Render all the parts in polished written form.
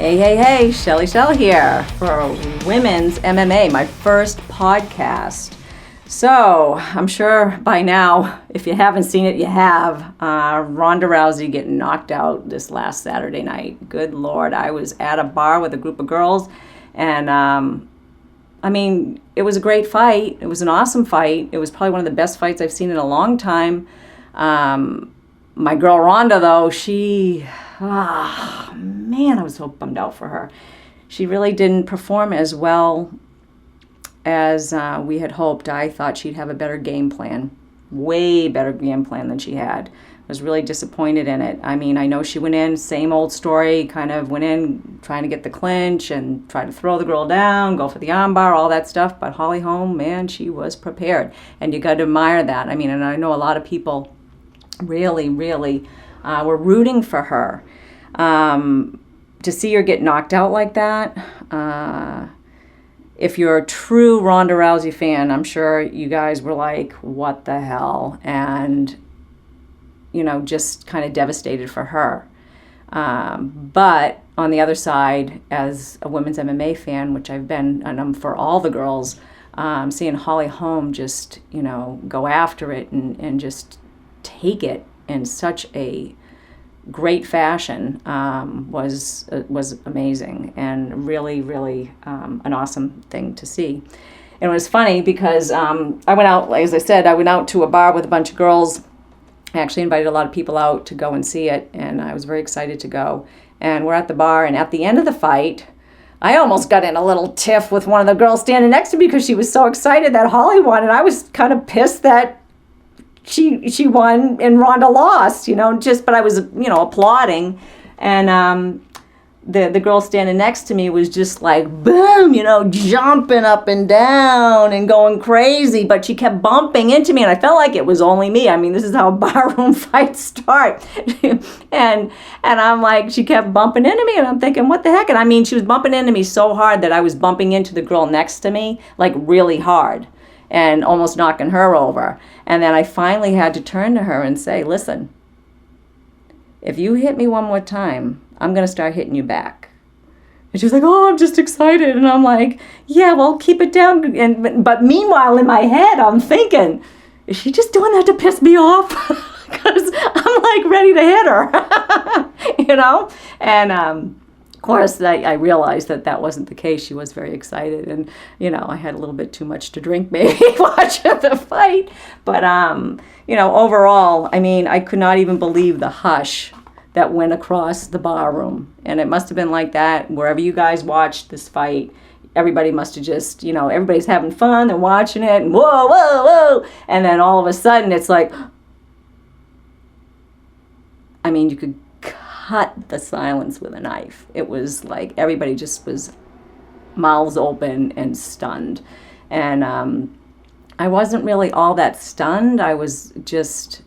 Hey, Shelley here for Women's MMA, my first podcast. So, I'm sure by now, if you haven't seen it, you have. Ronda Rousey getting knocked out this last Saturday night. Good Lord, I was at a bar with a group of girls, and it was a great fight. It was an awesome fight. It was probably one of the best fights I've seen in a long time. My girl Ronda, though, I was so bummed out for her. She really didn't perform as well as we had hoped. I thought she'd have a better game plan, way better game plan than she had. I was really disappointed in it. I mean, I know she went in, same old story, kind of went in trying to get the clinch and try to throw the girl down, go for the armbar, all that stuff. But Holly Holm, man, she was prepared. And you got to admire that. I mean, and I know a lot of people really were rooting for her. To see her get knocked out like that, if you're a true Ronda Rousey fan, I'm sure you guys were like, what the hell? And, just kind of devastated for her. But on the other side, as a women's MMA fan, which I've been, and I'm for all the girls, seeing Holly Holm just, go after it and just take it in such a great fashion was amazing and really an awesome thing to see. And it was funny because I went out, as I said, to a bar with a bunch of girls. I actually invited a lot of people out to go and see it, and I was very excited to go. And we're at the bar, and at the end of the fight, I almost got in a little tiff with one of the girls standing next to me because she was so excited that Holly won, and I was kind of pissed that she won and Ronda lost, but I was, applauding. And the girl standing next to me was just like, boom, jumping up and down and going crazy. But she kept bumping into me, and I felt like it was only me. I mean, this is how barroom fights start. and I'm like, she kept bumping into me, and I'm thinking, what the heck? And I mean, she was bumping into me so hard that I was bumping into the girl next to me, like really hard, and almost knocking her over. And then I finally had to turn to her and say, listen, if you hit me one more time, I'm going to start hitting you back. And she was like, oh, I'm just excited. And I'm like, yeah, well, keep it down. But meanwhile, in my head, I'm thinking, is she just doing that to piss me off? Because I'm like ready to hit her, And of course, I realized that wasn't the case. She was very excited, and I had a little bit too much to drink maybe watching the fight. But overall, I mean, I could not even believe the hush that went across the bar room, and it must have been like that wherever you guys watched this fight. Everybody must have just, everybody's having fun and watching it, and whoa, and then all of a sudden it's like, I mean, you could cut the silence with a knife. It was like everybody just was mouths open and stunned. And I wasn't really all that stunned. I was just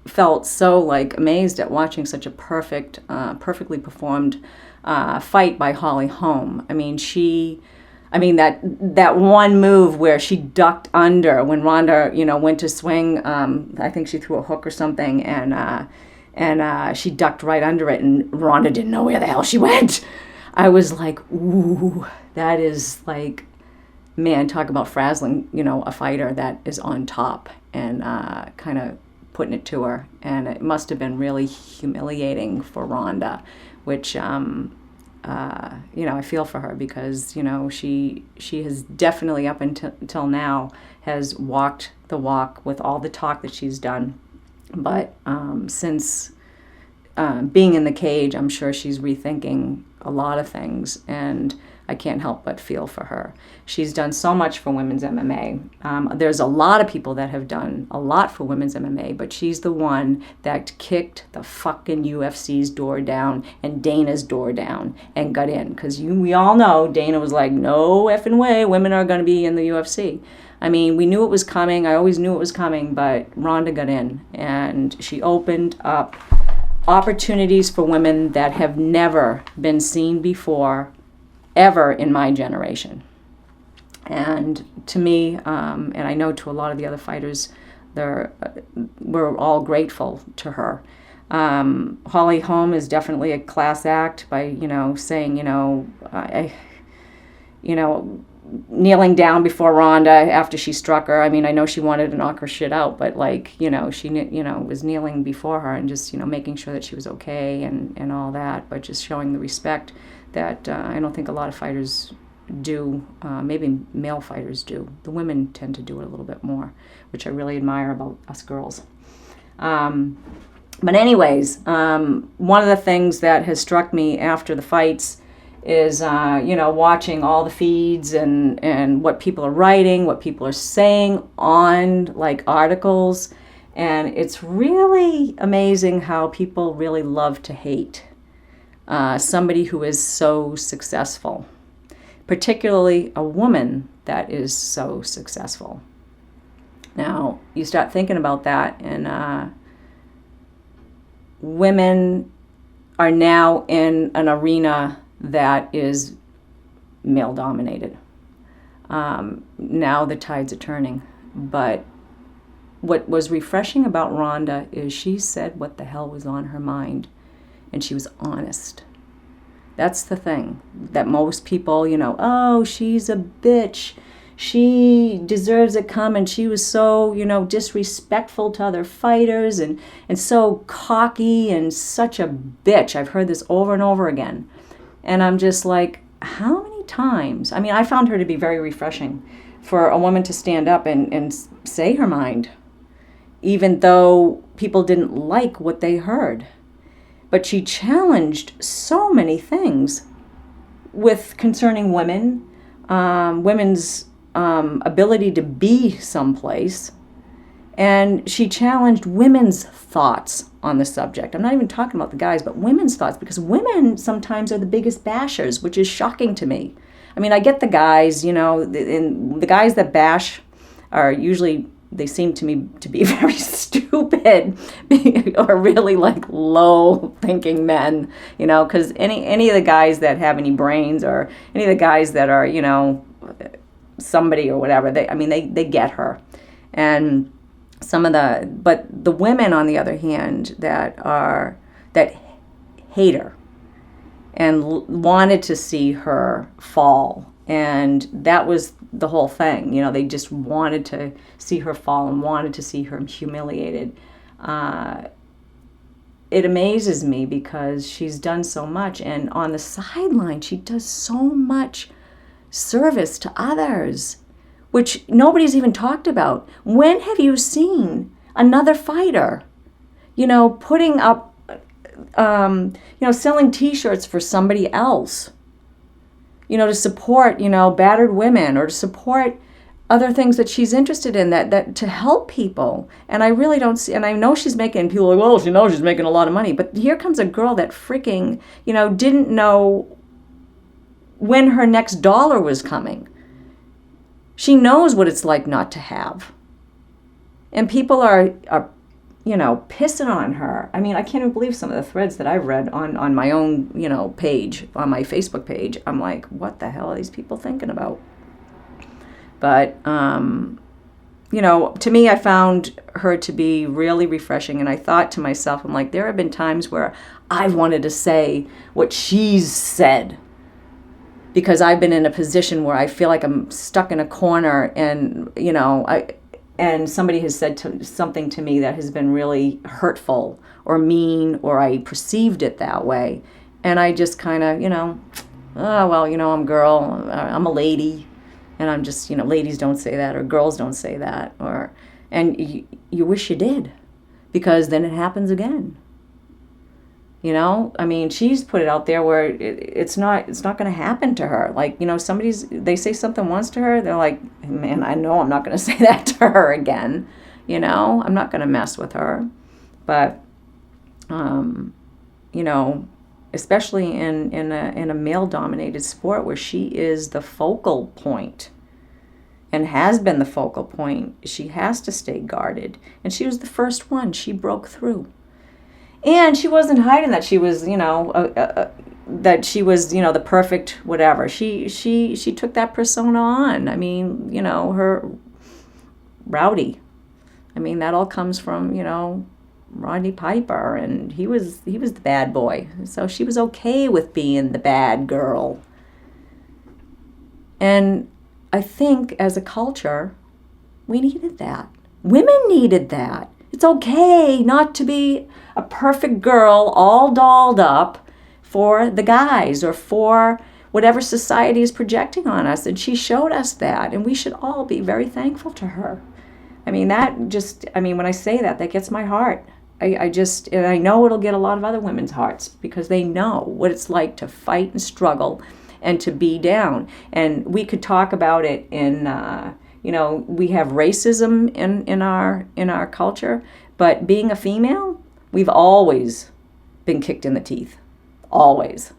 felt so like amazed at watching such a perfectly performed fight by Holly Holm. I mean, that one move where she ducked under when Ronda, went to swing. I think she threw a hook or something, and she ducked right under it, and Ronda didn't know where the hell she went. I was like, ooh, that is like, man, talk about frazzling, a fighter that is on top and kind of putting it to her. And it must have been really humiliating for Ronda, which, I feel for her because, she has definitely up until now has walked the walk with all the talk that she's done. But since being in the cage, I'm sure she's rethinking a lot of things, and I can't help but feel for her. She's done so much for women's MMA. There's a lot of people that have done a lot for women's MMA, but she's the one that kicked the fucking UFC's door down and Dana's door down and got in. Because we all know Dana was like, no effing way women are going to be in the UFC. I mean, we knew it was coming. I always knew it was coming, but Ronda got in, and she opened up opportunities for women that have never been seen before, ever in my generation. And to me, and I know to a lot of the other fighters, we're all grateful to her. Holly Holm is definitely a class act by, saying, kneeling down before Ronda after she struck her. I mean, I know she wanted to knock her shit out, but she, was kneeling before her and just, making sure that she was okay and all that, but just showing the respect that I don't think a lot of fighters do. Maybe male fighters do. The women tend to do it a little bit more, which I really admire about us girls. But anyways, one of the things that has struck me after the fights is, watching all the feeds and what people are writing, what people are saying on, articles. And it's really amazing how people really love to hate somebody who is so successful, particularly a woman that is so successful. Now, you start thinking about that, and women are now in an arena that is male-dominated. Now the tides are turning. But what was refreshing about Ronda is she said what the hell was on her mind, and she was honest. That's the thing that most people, oh, she's a bitch. She deserves it coming. She was so, disrespectful to other fighters and so cocky and such a bitch. I've heard this over and over again. And I'm just like, how many times? I mean, I found her to be very refreshing for a woman to stand up and say her mind, even though people didn't like what they heard. But she challenged so many things with concerning women, women's ability to be someplace, and she challenged women's thoughts on the subject. I'm not even talking about the guys, but women's thoughts, because women sometimes are the biggest bashers, which is shocking to me. I mean, I get the guys, the guys that bash are usually, they seem to me to be very stupid or really low thinking men, because any of the guys that have any brains or any of the guys that are, somebody or whatever, they get her. And but the women, on the other hand, that hate her and wanted to see her fall. And that was the whole thing. They just wanted to see her fall and wanted to see her humiliated. It amazes me because she's done so much. And on the sideline, she does so much service to others, which nobody's even talked about. When have you seen another fighter, putting up, selling T-shirts for somebody else, to support, battered women, or to support other things that she's interested in, that to help people? And I really don't see, and I know she's making, people are like, well, she knows she's making a lot of money, but here comes a girl that freaking, didn't know when her next dollar was coming. She knows what it's like not to have. And people are pissing on her. I mean, I can't even believe some of the threads that I've read on my own, page, on my Facebook page. I'm like, what the hell are these people thinking about? But, to me, I found her to be really refreshing. And I thought to myself, I'm like, there have been times where I've wanted to say what she's said, because I've been in a position where I feel like I'm stuck in a corner, and, and somebody has said something to me that has been really hurtful or mean, or I perceived it that way. And I just kind of, oh, well, I'm a girl, I'm a lady, and I'm just, ladies don't say that, or girls don't say that, and you wish you did, because then it happens again. She's put it out there where it's not going to happen to her. They say something once to her, they're like, man, I know I'm not going to say that to her again. I'm not going to mess with her. But, especially in a male-dominated sport where she is the focal point and has been the focal point, she has to stay guarded. And she was the first one. She broke through. And she wasn't hiding that she was, that she was, the perfect whatever. She took that persona on. I mean, her rowdy. I mean, that all comes from, Rodney Piper, and he was the bad boy. So she was okay with being the bad girl. And I think as a culture, we needed that. Women needed that. It's okay not to be a perfect girl all dolled up for the guys or for whatever society is projecting on us. And she showed us that, and we should all be very thankful to her. I mean, when I say that, that gets my heart. And I know it'll get a lot of other women's hearts because they know what it's like to fight and struggle and to be down. And we could talk about it in, we have racism in our culture, but being a female, we've always been kicked in the teeth. Always.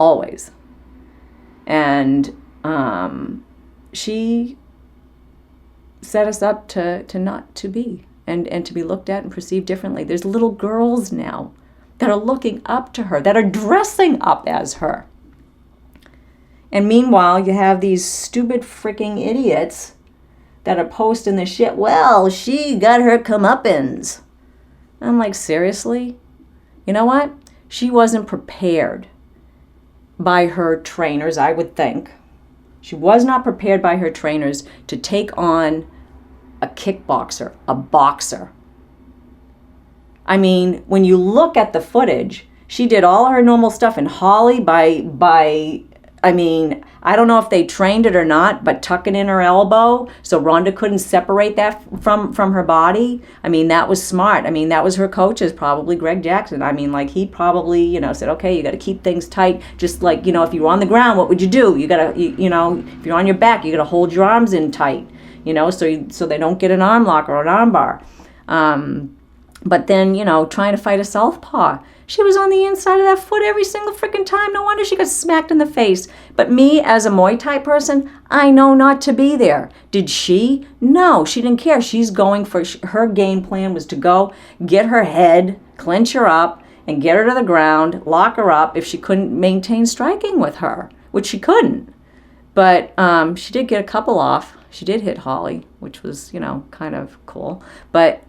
Always. And she set us up to not to be and to be looked at and perceived differently. There's little girls now that are looking up to her, that are dressing up as her. And meanwhile, you have these stupid freaking idiots that are posting this shit. Well, she got her comeuppance. I'm like, seriously? You know what? She wasn't prepared by her trainers, I would think. She was not prepared by her trainers to take on a kickboxer, a boxer. I mean, when you look at the footage, she did all her normal stuff, and Holly I don't know if they trained it or not, but tucking in her elbow so Ronda couldn't separate that from her body. I mean, that was smart. I mean, that was her coach's, probably Greg Jackson. I mean, like, he probably, said, okay, you got to keep things tight. Just like, if you were on the ground, what would you do? You got to, if you're on your back, you got to hold your arms in tight, so they don't get an arm lock or an arm bar. But then, trying to fight a southpaw. She was on the inside of that foot every single freaking time. No wonder she got smacked in the face. But me, as a Muay Thai person, I know not to be there. Did she? No, she didn't care. She's going for, her game plan was to go get her head, clinch her up, and get her to the ground, lock her up if she couldn't maintain striking with her, which she couldn't. But she did get a couple off. She did hit Holly, which was, kind of cool. But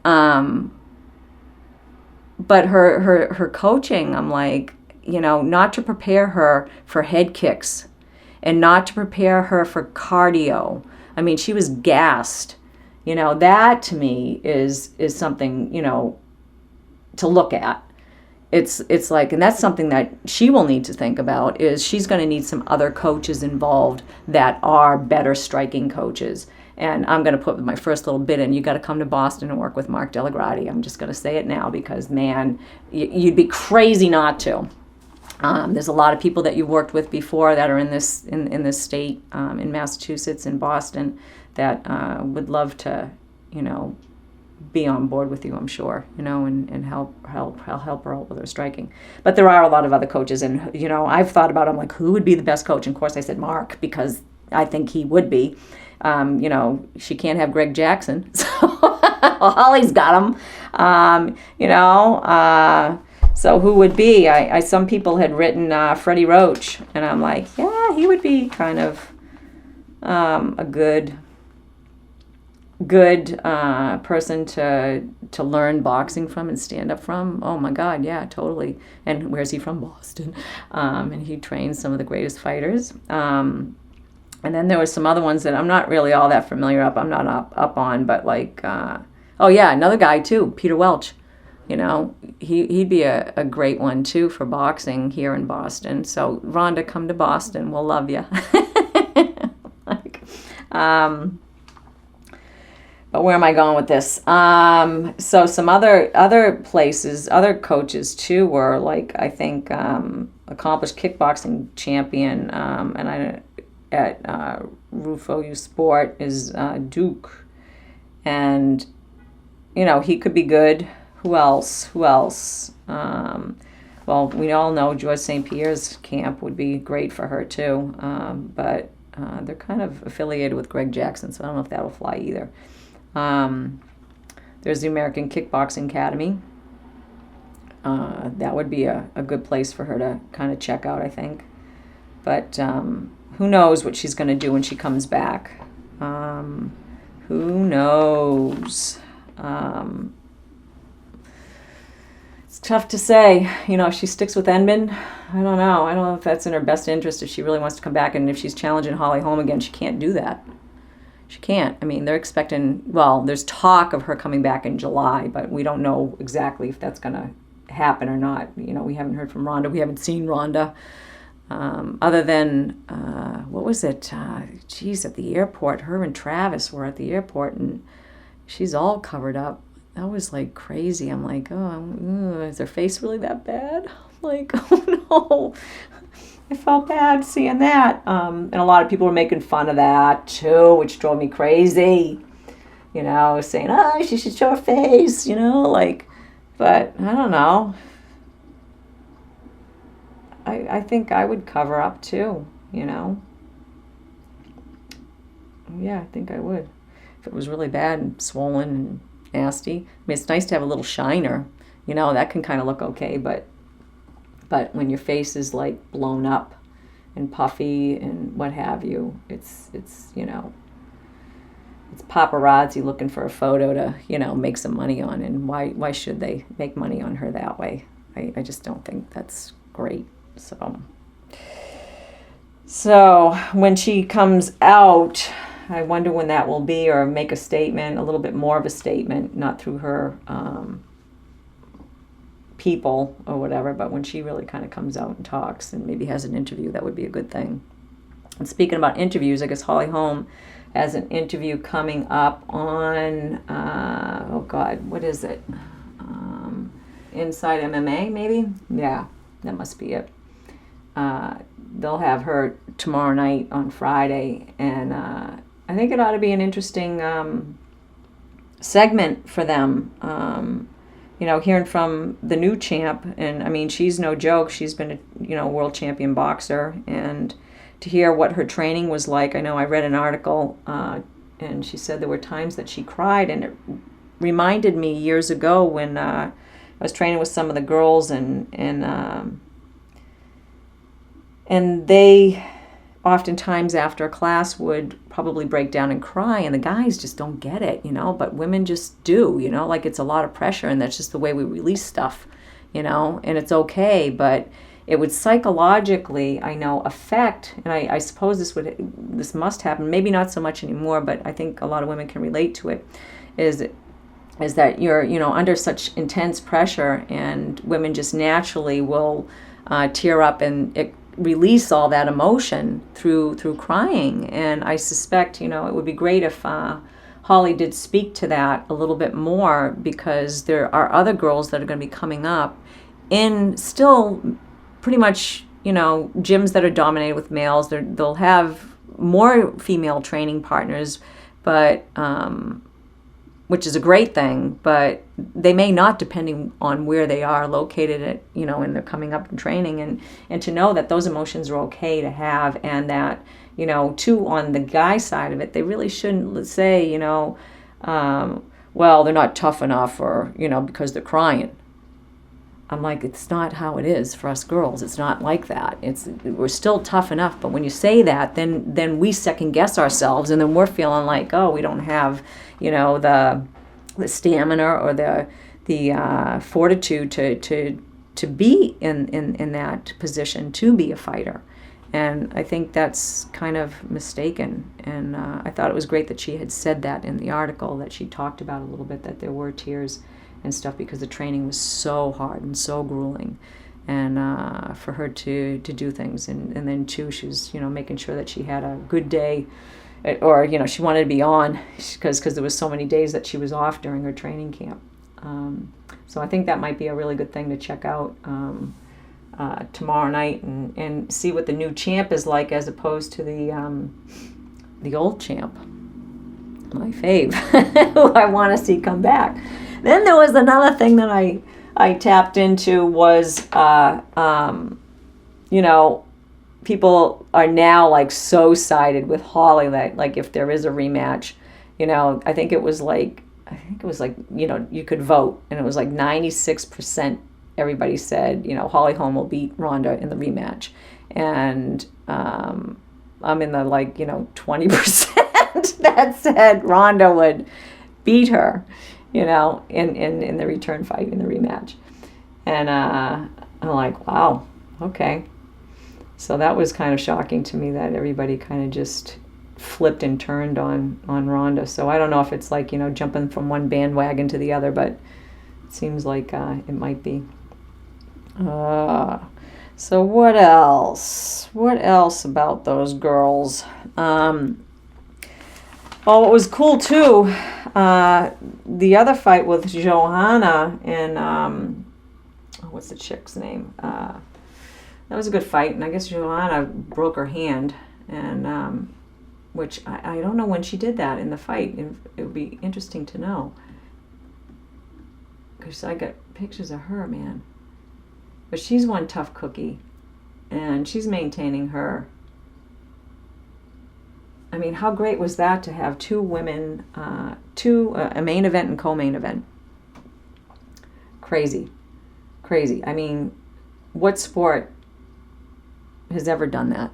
her coaching, I'm like, not to prepare her for head kicks and not to prepare her for cardio. I mean, she was gassed. That to me is something, to look at. It's like, and that's something that she will need to think about, is she's going to need some other coaches involved that are better striking coaches. And I'm going to put my first little bit in. You got to come to Boston and work with Mark Delagrati. I'm just going to say it now because, man, you'd be crazy not to. There's a lot of people that you've worked with before that are in this state, in Massachusetts, in Boston, that would love to, be on board with you, I'm sure, and help her out with her striking. But there are a lot of other coaches, and I've thought about, I'm like, who would be the best coach? And of course, I said Mark because I think he would be. She can't have Greg Jackson, so Holly's got him. So who would be? Some people had written Freddie Roach, and I'm like, yeah, he would be kind of a good person to learn boxing from and stand up from. Oh my God, yeah, totally. And where's he from? Boston. And he trains some of the greatest fighters. And then there was some other ones that I'm not really all that familiar I'm not up on, but like, another guy too, Peter Welch. He'd be a great one too for boxing here in Boston. So Ronda, come to Boston, we'll love you. But where am I going with this? So some other places, other coaches too were like, I think, accomplished kickboxing champion, at Rufo U Sport is Duke, and he could be good. Who else? Well, we all know George St. Pierre's camp would be great for her too, but they're kind of affiliated with Greg Jackson, so I don't know if that'll fly either. There's the American Kickboxing Academy. That would be a good place for her to kind of check out, I think. But who knows what she's going to do when she comes back. Who knows? tough to say. You know, if she sticks with Edmund, I don't know. I don't know if that's in her best interest if she really wants to come back. And if she's challenging Holly Holm again, she can't do that. She can't. I mean, they're expecting, well, there's talk of her coming back in July, but we don't know exactly if that's going to happen or not. You know, we haven't heard from Ronda. We haven't seen Ronda. Other than, what was it? Geez, at the airport, her and Travis were at the airport, and she's all covered up. That was like crazy. I'm like, oh, is her face really that bad? I'm like, oh no. I felt bad seeing that. And a lot of people were making fun of that too, which drove me crazy. You know, saying, oh, she should show her face, you know, like, but I don't know. I think I would cover up too, you know. Yeah, I think I would. If it was really bad and swollen and nasty. I mean, it's nice to have a little shiner, you know, that can kind of look okay, but when your face is like blown up and puffy and what have you, it's you know, it's paparazzi looking for a photo to, you know, make some money on, and why should they make money on her that way? I just don't think that's great. So when she comes out, I wonder when that will be, or make a statement, a little bit more of a statement, not through her people or whatever, but when she really kind of comes out and talks and maybe has an interview, that would be a good thing. And speaking about interviews, I guess Holly Holm has an interview coming up on, oh God, what is it? Inside MMA, maybe? Yeah, that must be it. They'll have her tomorrow night on Friday, and I think it ought to be an interesting segment for them. You know, hearing from the new champ, and I mean, she's no joke. She's been a world champion boxer, and to hear what her training was like. I know I read an article, and she said there were times that she cried, and it reminded me years ago when I was training with some of the girls, and they oftentimes after a class would probably break down and cry, and the guys just don't get it, you know, but women just do, you know, like it's a lot of pressure, and that's just the way we release stuff, you know, and it's okay, but it would psychologically, I know, affect, and I suppose this must happen, maybe not so much anymore, but I think a lot of women can relate to it, is that you're, you know, under such intense pressure, and women just naturally will tear up and release all that emotion through crying. And I suspect, you know, it would be great if Holly did speak to that a little bit more, because there are other girls that are going to be coming up in still pretty much, you know, gyms that are dominated with males. They'll have more female training partners, but which is a great thing, but they may not, depending on where they are located at, you know, and they're coming up in training, and to know that those emotions are okay to have, and that, you know, too, on the guy side of it, they really shouldn't say, you know, well, they're not tough enough, or, you know, because they're crying. I'm like, it's not how it is for us girls. It's not like that. We're still tough enough, but when you say that, then we second guess ourselves, and then we're feeling like, oh, we don't have, you know, the stamina or the fortitude to be in that position, to be a fighter. And I think that's kind of mistaken. And I thought it was great that she had said that in the article, that she talked about a little bit, that there were tears and stuff, because the training was so hard and so grueling, and for her to do things, and then too, she was, you know, making sure that she had a good day, or, you know, she wanted to be on, because there was so many days that she was off during her training camp. So I think that might be a really good thing to check out tomorrow night, and see what the new champ is like, as opposed to the old champ, my fave, who I want to see come back. Then there was another thing that I tapped into was, you know, people are now like so sided with Holly that, like, if there is a rematch, you know, I think it was like, you know, you could vote, and it was like 96% everybody said, you know, Holly Holm will beat Ronda in the rematch. And I'm in the, like, you know, 20% that said Ronda would beat her, you know, in the return fight, in the rematch. And I'm like, wow, okay. So that was kind of shocking to me that everybody kind of just flipped and turned on Ronda. So I don't know if it's like, jumping from one bandwagon to the other, but it seems like it might be. So what else? What else about those girls? It was cool too. The other fight with Johanna and what's the chick's name? That was a good fight, and I guess Johanna broke her hand, and which I don't know when she did that in the fight. It would be interesting to know, because I got pictures of her, man. But she's one tough cookie, and she's maintaining her. I mean, how great was that to have two women, a main event and co-main event? Crazy. I mean, what sport has ever done that?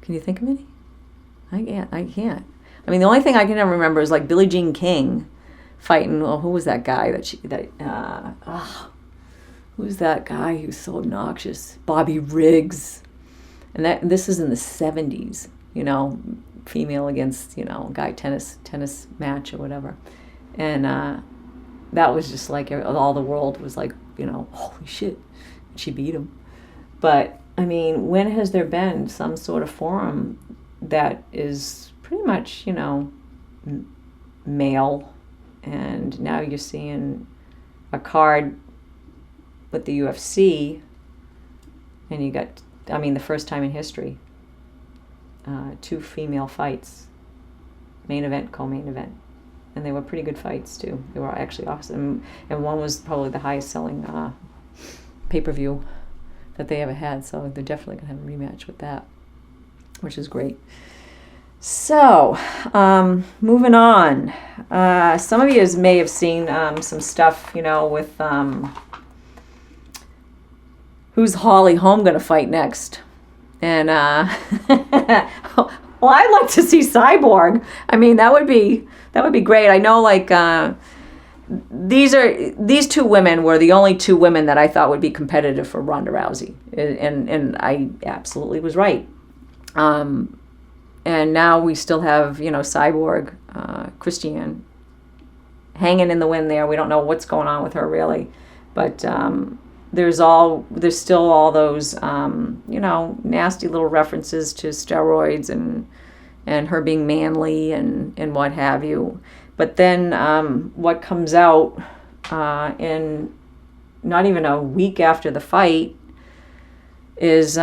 Can you think of any? I can't. I mean, the only thing I can ever remember is like Billie Jean King fighting. Well, who was that guy who's that guy who's so obnoxious? Bobby Riggs. And this is in the 70s, female against, guy tennis match or whatever. And that was just like all the world was like, holy shit, she beat him. But I mean, when has there been some sort of forum that is pretty much, male, and now you're seeing a card with the UFC, and you got, the first time in history, 2 female fights, main event, co-main event, and they were pretty good fights too. They were actually awesome, and one was probably the highest selling pay-per-view that they ever had, so they're definitely going to have a rematch with that, which is great. So, moving on. Some of you may have seen some stuff, with who's Holly Holm going to fight next. And, well, I'd like to see Cyborg. I mean, that would be great. I know, like, these 2 women were the only 2 women that I thought would be competitive for Ronda Rousey, and I absolutely was right. And now we still have, Cyborg, Christiane, hanging in the wind there. We don't know what's going on with her really, but there's still all those nasty little references to steroids and her being manly and what have you. But then what comes out in not even a week after the fight is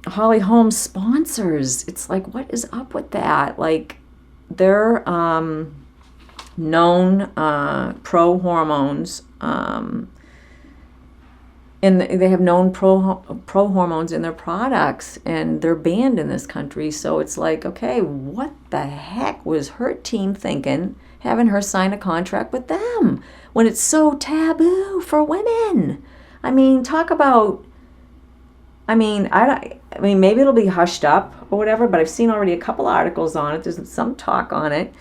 Holly Holm's sponsors. It's like, what is up with that? Like, they're known pro hormones, and they have known pro hormones in their products, and they're banned in this country. So it's like, okay, what the heck was her team thinking, having her sign a contract with them when it's so taboo for women? I mean, talk about. I mean, maybe it'll be hushed up or whatever, but I've seen already a couple articles on it. There's some talk on it,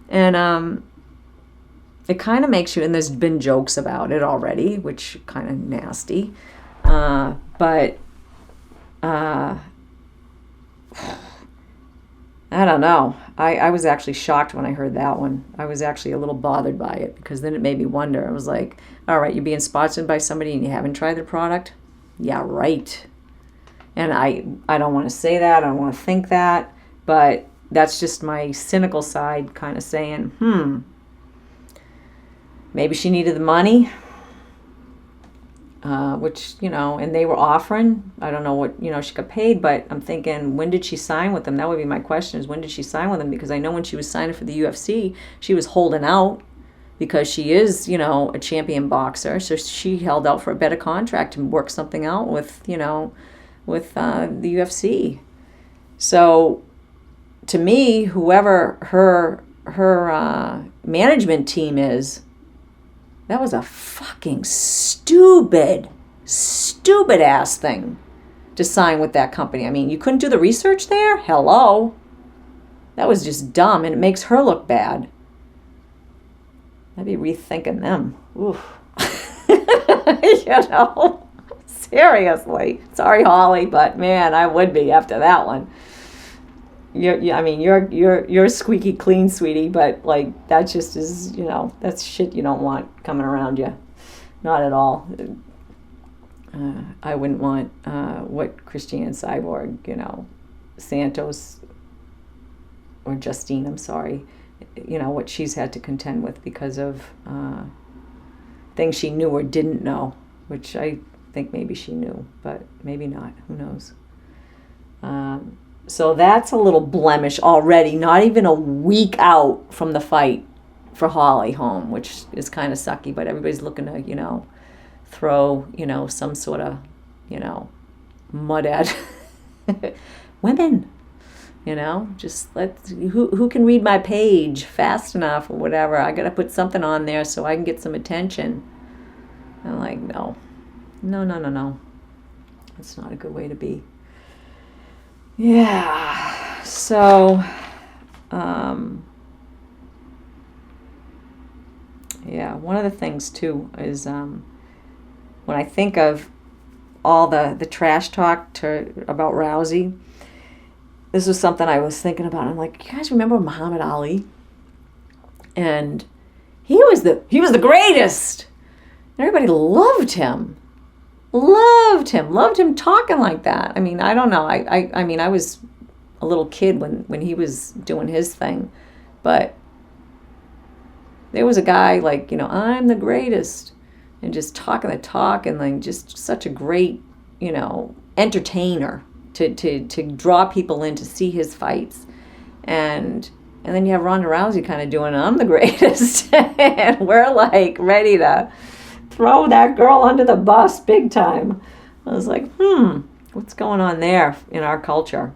and it kind of makes you, and there's been jokes about it already, which kind of nasty, but I don't know. I was actually shocked when I heard that one. I was actually a little bothered by it, because then it made me wonder. I was like, all right, you're being sponsored by somebody and you haven't tried the product? Yeah, right. And I don't want to say that, I don't want to think that, but that's just my cynical side kind of saying, maybe she needed the money, which, and they were offering. I don't know what, she got paid, but I'm thinking, when did she sign with them? That would be my question, is when did she sign with them? Because I know when she was signing for the UFC, she was holding out because she is, a champion boxer. So she held out for a better contract and work something out with, with the UFC. So to me, whoever her management team is, that was a fucking stupid ass thing to sign with that company. I mean, you couldn't do the research there? Hello. That was just dumb, and it makes her look bad. I'd be rethinking them. Oof. You know? Seriously. Sorry, Holly, but man, I would be after that one. You're squeaky clean, sweetie, but like that just is, that's shit you don't want coming around you. Not at all. I wouldn't want what Christine Cyborg, Santos or Justine, I'm sorry, what she's had to contend with because of things she knew or didn't know, which I think maybe she knew, but maybe not. Who knows? So that's a little blemish already, not even a week out from the fight for Holly Holm, which is kind of sucky, but everybody's looking to, throw, some sort of, mud at women, just who can read my page fast enough or whatever. I got to put something on there so I can get some attention. I'm like, no. That's not a good way to be. Yeah. So, one of the things too is when I think of all the trash talk about Rousey, this was something I was thinking about. I'm like, you guys remember Muhammad Ali? And he was the greatest. Everybody loved him. Loved him talking like that. I mean, I don't know. I was a little kid when he was doing his thing, but there was a guy like, I'm the greatest, and just talking the talk, and like just such a great, entertainer to draw people in to see his fights, and then you have Ronda Rousey kind of doing, I'm the greatest, and we're like ready to throw that girl under the bus big time. I was like, what's going on there in our culture?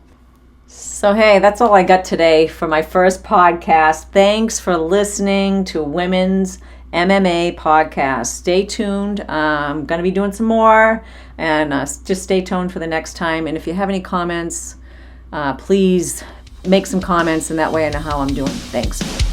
So, hey, that's all I got today for my first podcast. Thanks for listening to Women's MMA Podcast. Stay tuned. I'm going to be doing some more, and just stay tuned for the next time. And if you have any comments, please make some comments, and that way I know how I'm doing. Thanks.